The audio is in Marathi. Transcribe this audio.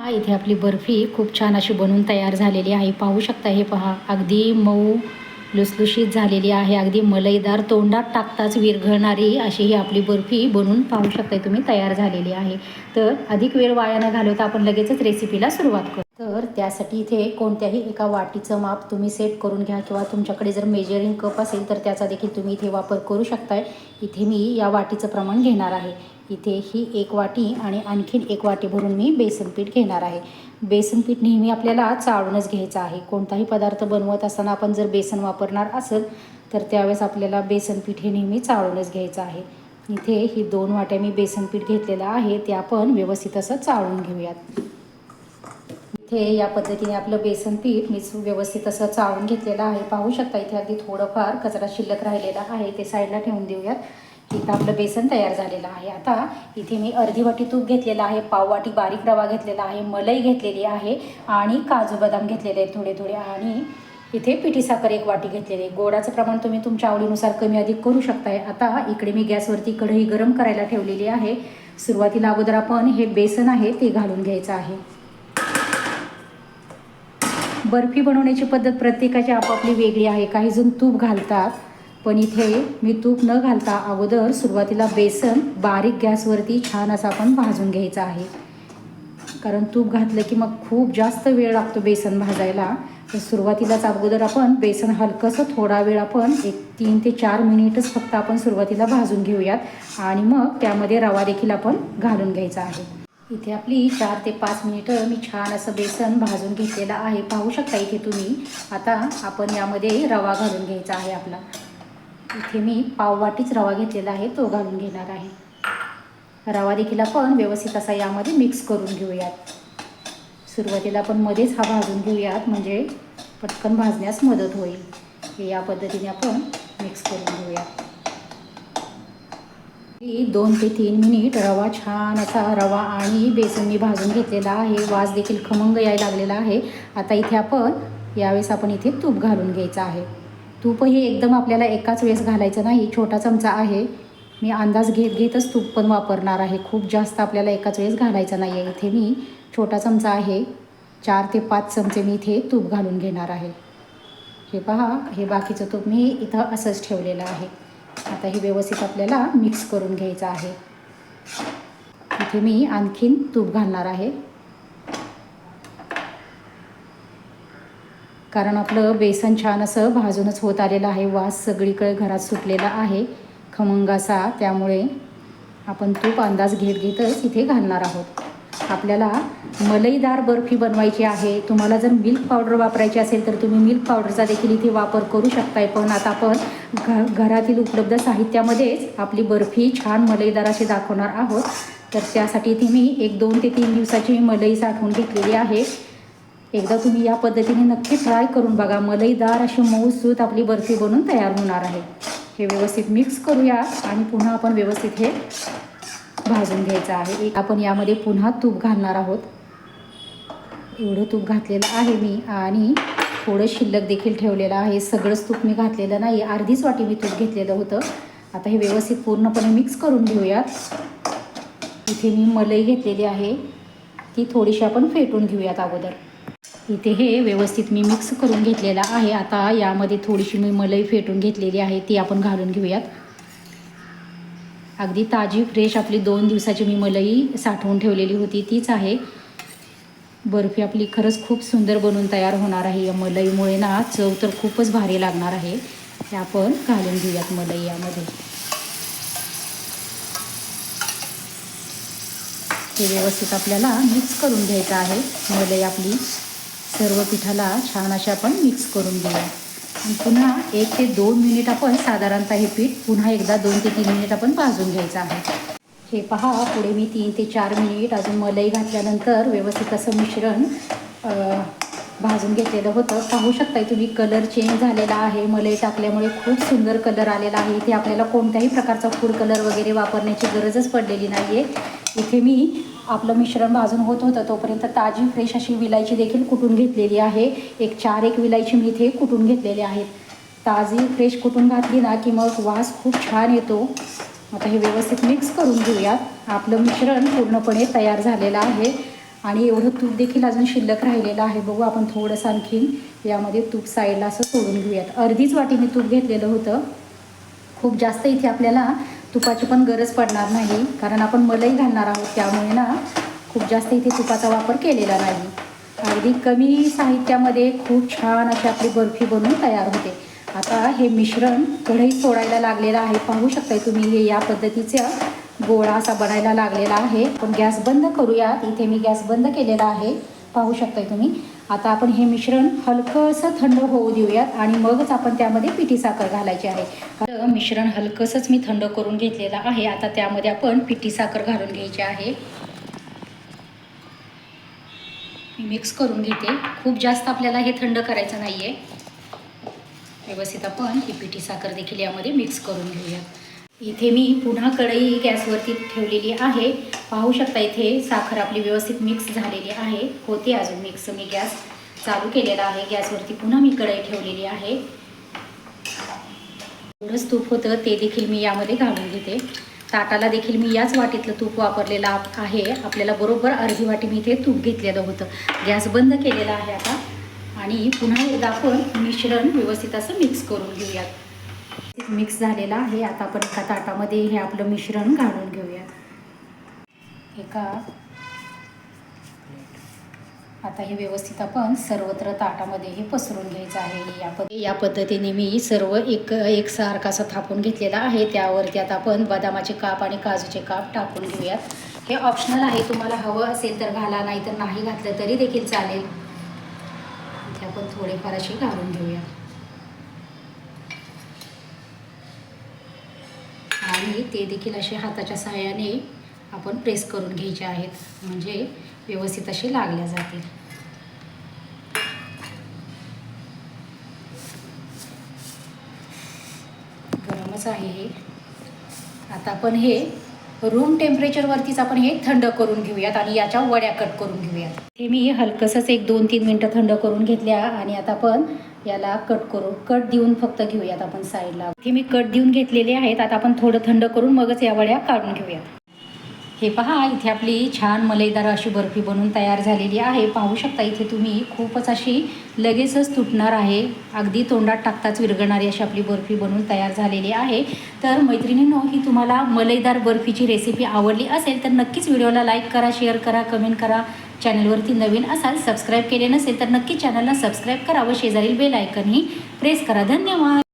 इथे आपली बर्फी खूप छान अशी बनवून तयार झालेली आहे। पाहू शकता, हे पहा, अगदी मऊ लुसलुशीत झालेली आहे, अगदी मलईदार, तोंडात टाकताच विरघळणारी अशी ही आपली बर्फी बनवून पाहू शकता तुम्ही तयार झालेली आहे। तर अधिक वेळ वाया न घालवता आपण लगेचच रेसिपीला सुरुवात करू। तर त्यासाठी इथे कोणत्याही एका वाटीचं माप तुम्ही सेट करून घ्या, किंवा तुमच्याकडे जर मेजरिंग कप असेल तर त्याचा देखील तुम्ही इथे वापर करू शकताय। इथे मी या वाटीचं प्रमाण घेणार आहे। इथे ही 1 वाटी आणि आणखीन 1 वाटी भरून मी बेसन पीठ घेणार आहे। बेसन पीठ नेहमी आपल्याला चाळूनच घ्यायचं आहे। कोणताही पदार्थ बनवत असताना आपण जर बेसन वापरणार असेल तर त्यावेळेस आपल्याला बेसन पीठ हे नेहमी चाळूनच घ्यायचं आहे। इथे ही 2 वाट्या मी बेसन पीठ घेतलेलं आहे, ते आपण व्यवस्थित असं चाळून घेऊयात। इथे या पद्धतीने आपलं बेसन पीठ मी व्यवस्थित असं चाळून घेतलेलं आहे। पाहू शकता, इथे अगदी थोडंफार कचरा शिल्लक राहिलेला आहे, ते साईडला ठेवून देऊयात। इथं आपलं बेसन तयार झालेलं आहे। आता इथे मी अर्धी वाटी तूप घेतलेलं आहे, पाव वाटी बारीक रवा घेतलेला आहे, मलाई घेतलेली आहे आणि काजू बदाम घेतलेले आहेत थोडे थोडे, आणि इथे पिठी साखर 1 वाटी घेतलेली आहे। गोडाचं प्रमाण तुम्ही तुमच्या आवडीनुसार कमी अधिक करू शकताय। आता इकडे मी गॅसवरती कढई गरम करायला ठेवलेली आहे। सुरुवातीला अगोदर आपण हे बेसन आहे ते घालून घ्यायचं आहे। बर्फी बनवण्याची पद्धत प्रत्येकाची आपापली वेगळी आहे। काही जण तूप घालतात, पण इथे मी तूप न घालता अगोदर सुरुवातीला बेसन बारीक गॅसवरती छान असं आपण भाजून घ्यायचं आहे। कारण तूप घातलं की मग खूप जास्त वेळ लागतो बेसन भाजायला। तर सुरुवातीलाच अगोदर आपण बेसन हलकंसं थोडा वेळ आपण 3 ते 4 मिनिटच फक्त आपण सुरुवातीला भाजून घेऊयात, आणि मग त्यामध्ये रवा देखील आपण घालून घ्यायचा आहे। इथे आपली 4 ते 5 मिनिटं मी छान असं बेसन भाजून घेतलेलं आहे। पाहू शकता इथे तुम्ही। आता आपण यामध्ये रवा घालून घ्यायचा आहे आपला। इथे मी पाव वाटीच रवा घेतलेला आहे, तो घालून घेणार आहे। रवा देखील आपण व्यवस्थित असा यामध्ये मिक्स करून घेऊयात। सुरुवातीला आपण मध्येच हा भाजून घेऊयात, म्हणजे पटकन भाजण्यास मदत होईल। हे या पद्धतीने आपण मिक्स करून घेऊयात। 2 ते 3 मिनिट रवा छान असा रवा आणि बेसन मी भाजून घेतलेला आहे। वास देखील खमंग यायला लागलेला आहे। आता इथे यावेळेस आपण इथे तूप घालून घ्यायचं आहे। तूप हे एकदम आपल्याला एकाच वेळेस घालायचं नाही, छोटा चमचा आहे, मी अंदाज घेतच तूप पण वापरणार आहे। खूप जास्त आपल्याला एकाच वेळेस घालायचं नाही आहे। इथे मी छोटा चमचा आहे, 4 ते 5 चमचे मी इथे तूप घालून घेणार आहे। हे पहा, हे बाकीचं तूप मी इथं असंच ठेवलेलं आहे। आता हे व्यवस्थित आपल्याला मिक्स करून घ्यायचं आहे। इथे मी आणखीन तूप घालणार आहे, कारण आपलं बेसन छान असं भाजूनच होत आलेलं आहे। वास सगळीकडे घरात सुटलेला आहे खमंग असा, त्यामुळे आपण तूप अंदाज घेतच इथे घालणार आहोत। आपल्याला मलईदार बर्फी बनवायची आहे। तुम्हाला जर मिल्क पावडर वापरायची असेल तर तुम्ही मिल्क पावडरचा देखील इथे वापर करू शकताय, पण आता आपण घरातील उपलब्ध साहित्यामध्येच आपली बर्फी छान मलईदार अशी दाखवणार आहोत। तर त्यासाठी इथे मी 2 ते 3 दिवसाची मलई साठवून घेतलेली आहे। एकदा तुम्ही या पद्धतीने नक्की ट्राय करून बघा, मलईदार अशी मऊसूत आपली बर्फी बनून तयार होणार आहे। हे व्यवस्थित मिक्स करूया आणि पुन्हा आपण व्यवस्थित हे भाजून घ्यायचं आहे। आपण यामध्ये पुन्हा तूप घालणार आहोत। एवढं तूप घातलेलं आहे मी, आणि थोडं शिल्लक देखील ठेवलेलं आहे। सगळंच तूप मी घातलेलं नाही, अर्धीच वाटी मी तूप घेतलेलं होतं। आता हे व्यवस्थित पूर्णपणे मिक्स करून घेऊयात। इथे मी मलाई घेतलेली आहे, ती थोडीशी आपण फेटून घेऊयात अगोदर। इथे हे व्यवस्थित मी मिक्स करून घेतलेलं आहे। आता यामध्ये थोडीशी मी मलाई फेटून घेतलेली आहे, ती आपण घालून घेऊयात। अगदी ताजी फ्रेश आपली 2 दिवसाची मी मलाई साठवून ठेवलेली होती, तीच आहे। बर्फी आपली खरंच खूप सुंदर बनून तयार होणार आहे। या मलईमुळे ना चव तर खूपच भारी लागणार आहे। हे आपण घालून घेऊयात मलाई यामध्ये। हे व्यवस्थित आपल्याला मिक्स करून घ्यायचं आहे। मलाई आपली सर्व पिठाला छान अशा आपण मिक्स करून घेऊया, आणि पुन्हा 1 ते 2 मिनिट आपण साधारणतः हे पीठ पुन्हा एकदा 2 ते 3 मिनिट आपण भाजून घ्यायचं आहे। हे पहा, पुढे मी 3 ते 4 मिनिट अजून मलाई घातल्यानंतर व्यवस्थित असं मिश्रण भाजून घेतलेलं होतं। पाहू शकताय तुम्ही, कलर चेंज झालेला आहे। मलाई टाकल्यामुळे खूप सुंदर कलर आलेला आहे। इथे आपल्याला कोणत्याही प्रकारचा फूड कलर वगैरे वापरण्याची गरजच पडलेली नाही आहे। इथे मी आपलं मिश्रण भाजून होत होतं तोपर्यंत ताजी फ्रेश अशी विलायची देखील कुटून घेतलेली आहे। 4 विलायची मी इथे कुटून घेतलेली आहेत। ताजी फ्रेश कुटून घातली ना की मग वास खूप छान येतो। आता हे व्यवस्थित मिक्स करून घेऊयात। आपलं मिश्रण पूर्णपणे तयार झालेलं आहे। आणि एवढं तूप देखील अजून शिल्लक राहिलेलं आहे. बघू आपण थोडंसं आणखीन यामध्ये तूप साईडला असं सोडून घेऊयात. अर्धीच वाटी मी तूप घेतलेलं होतं. खूप जास्त इथे आपल्याला तुपाची पण गरज पडणार नाही, कारण आपण मलाई घालणार आहोत, त्यामुळे ना खूप जास्त इथे तुपाचा वापर केलेला नाही. अगदी कमी साहित्यामध्ये खूप छान अशी आपली बर्फी बनवून तयार होते. आता हे मिश्रण कढईत सोडायला लागलेलं आहे. पाहू शकताय तुम्ही, हे या पद्धतीचा गोळा असा बनायला लागलेला आहे. आपण गॅस बंद करूयात. इथे मी गॅस बंद केलेला आहे, पाहू शकताय तुम्ही. आता आपण हे मिश्रण हलकंसं थंड होऊ देऊयात आणि मगच आपण त्यामध्ये पिठी साखर घालायची आहे. कारण मिश्रण हलकंसंच मी थंड करून घेतलेलं आहे. आता त्यामध्ये आपण पिठी साखर घालून घ्यायची आहे. मी मिक्स करून घेते. खूप जास्त आपल्याला हे थंड करायचं नाही आहे. व्यवस्थित आपण ही पिठी साखर देखील यामध्ये मिक्स करून घेऊया. इथे मी पुन्हा कढई गॅसवरती ठेवलेली आहे. पाहू शकता इथे साखर आपली व्यवस्थित मिक्स झालेली आहे. होते अजून मिक्स. मी गॅस चालू केलेला आहे. गॅसवरती पुन्हा मी कढई ठेवलेली आहे. थोडंच तूप होतं ते देखील मी यामध्ये घालून घेते. ताटाला देखील मी याच वाटीतलं तूप वापरलेलं आहे. आपल्याला बरोबर अर्धी वाटी मी इथे तूप घेतलेलं होतं. गॅस बंद केलेला आहे आता आणि पुन्हा एकदा आपण मिश्रण व्यवस्थित असं मिक्स करून घेऊयात. मिक्स झालेलं आहे. आता आपण एका ताटामध्ये हे आपलं मिश्रण घालून घेऊया. आता हे व्यवस्थित आपण सर्वत्र ताटामध्ये हे पसरून घ्यायचं आहे. या पद्धतीने मी सर्व एकसारखं असं थापून घेतलेलं आहे. त्यावरती आता आपण बदामाचे काप आणि काजूचे काप टाकून घेऊयात. हे ऑप्शनल आहे, तुम्हाला हवं असेल तर घाला, नाही तर नाही घातलं तरी देखील चालेल. ते आपण थोडेफार असे घालून घेऊया आणि ते देखील असे हाताच्या सहाय्याने आपण प्रेस करून घ्यायचे आहेत, म्हणजे व्यवस्थित असे लागल्या जातील. गरमच आहे हे. आता आपण हे रूम टेम्परेचरवरतीच आपण हे थंड करून घेऊयात आणि याच्या वड्या कट करून घेऊयात. हे मी हलकंसंच 1-2-3 मिनटं थंड करून घेतल्या आणि आता आपण याला कट देऊन फक्त घेऊयात आपण साईडला. हे मी कट देऊन घेतलेले आहेत. आता आपण थोडं थंड करून मगच या वड्या काढून घेऊयात. हे पहा, इथे आपली छान मलईदार अशी बर्फी बनून तयार झालेली आहे. पाहू शकता इथे तुम्ही, खूपच अशी लगेचच तुटणार आहे. अगदी तोंडात टाकताच विरघळणारी अशी आपली बर्फी बनून तयार झालेली आहे. तर मैत्रिणींनो, ही तुम्हाला मलईदार बर्फीची रेसिपी आवडली असेल तर नक्कीच व्हिडिओला लाईक करा, शेअर करा, कमेंट करा. चॅनलवरती नवीन असाल, सबस्क्राईब केले नसेल तर नक्की चॅनलला सबस्क्राईब करा व शेजारील बेल आयकनही प्रेस करा. धन्यवाद.